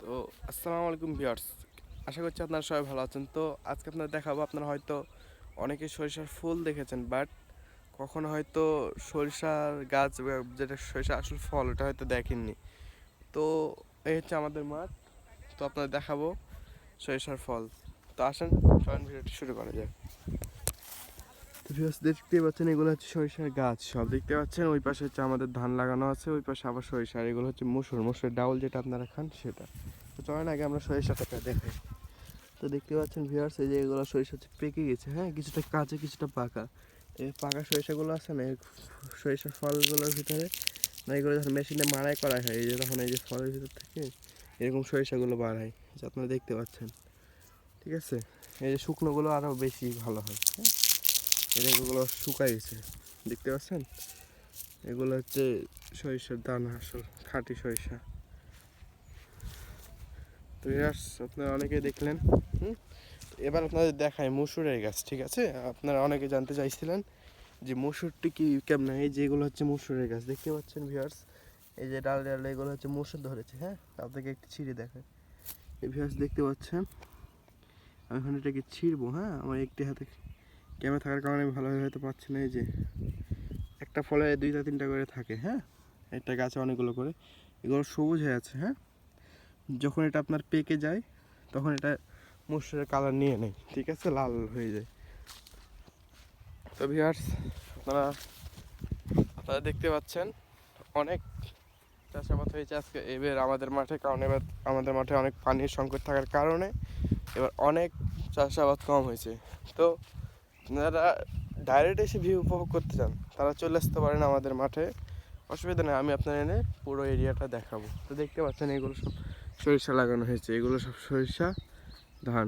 তো আসসালামু আলাইকুম ভিউয়ার্স, আশা করছি আপনারা সবাই ভালো আছেন। তো আজকে আপনারা দেখাবো, আপনারা হয়তো অনেকে সরিষার ফুল দেখেছেন, বাট কখনো হয়তো সরিষার গাছ বা যেটা সরিষার আসল ফল ওটা হয়তো দেখেননি। তো এই হচ্ছে আমাদের মাঠ। তো আপনাদের দেখাবো সরিষার ফল। তো আসেন, চলেন ভিডিওটি শুরু করা যায়। তো ভিউয়ার্স, দেখতে পাচ্ছেন এগুলো হচ্ছে সরিষার গাছ, সব দেখতে পাচ্ছেন। ওই পাশে হচ্ছে আমাদের ধান লাগানো আছে, ওই পাশে আবার সরিষা, আর এগুলো হচ্ছে মসুর ডাউল যেটা আপনারা খান সেটা। তো চলেন আগে আমরা সরিষাটাকে দেখাই। তো দেখতে পাচ্ছেন ভিউয়ার্স, এই যে এগুলো সরিষা হচ্ছে পেকে গেছে, হ্যাঁ, কিছুটা কাঁচা কিছুটা পাকা। এই পাকা সরিষাগুলো আছে না, এই সরিষার ফলগুলোর ভিতরে না, এগুলো যখন মেশিনে মাড়াই করা হয়, এই যে তখন এই যে ফলের ভিতর থেকে এরকম সরিষাগুলো বার হয়, যা আপনারা দেখতে পাচ্ছেন। ঠিক আছে, এই যে শুকনোগুলো আরও বেশি ভালো হয়, হ্যাঁ। এগুলো শুকাই গেছে, দেখতে পাচ্ছেন। এগুলো হচ্ছে সরিষার দানা, আসল খাঁটি সরিষা। তো ভিউয়ার্স, আপনারা অনেকেই দেখলেন। হুম, এবার আপনাদের দেখায় মসুরের গাছ। ঠিক আছে, আপনারা অনেকে জানতে চাইছিলেন যে মসুরটি কি কেমন। এই যেগুলো হচ্ছে মসুরের গাছ, দেখতে পাচ্ছেন ভিউয়ার্স, এই যে ডাল ডাল এগুলো হচ্ছে মসুর ধরেছে, হ্যাঁ। আপনাকে একটু ছিঁড়ে দেখায়। এই ভিউয়ার্স দেখতে পাচ্ছেন, আমি এখন এটাকে ছিঁড়বো, হ্যাঁ। আমার একটি হাতে ক্যামেরা থাকার কারণে আমি ভালোভাবে হয়তো পাচ্ছি না। এই যে একটা ফলে দুইটা তিনটা করে থাকে, হ্যাঁ। একটা গাছে অনেকগুলো করে, এগুলো সবুজ হয়ে আছে, হ্যাঁ। যখন এটা আপনার পেকে যায় তখন এটা মসুরের কালার নিয়ে নেয়, ঠিক আছে, লাল হয়ে যায়। তো ভিউয়ার্স, আপনারা আপনারা দেখতে পাচ্ছেন অনেক চাষাবাদ হয়েছে আজকে এবার আমাদের মাঠে, কারণ এবার আমাদের মাঠে অনেক পানির সংকট থাকার কারণে এবার অনেক চাষাবাদ কম হয়েছে। তো যারা ডাইরেক্ট এসে ভিউ উপভোগ করতে চান তারা চলে আসতে পারেন আমাদের মাঠে, অসুবিধা নেই। আমি আপনার এনে পুরো এরিয়াটা দেখাবো। তো দেখতে পাচ্ছেন এগুলো সব সরিষা লাগানো হয়েছে, এগুলো সব সরিষা ধান।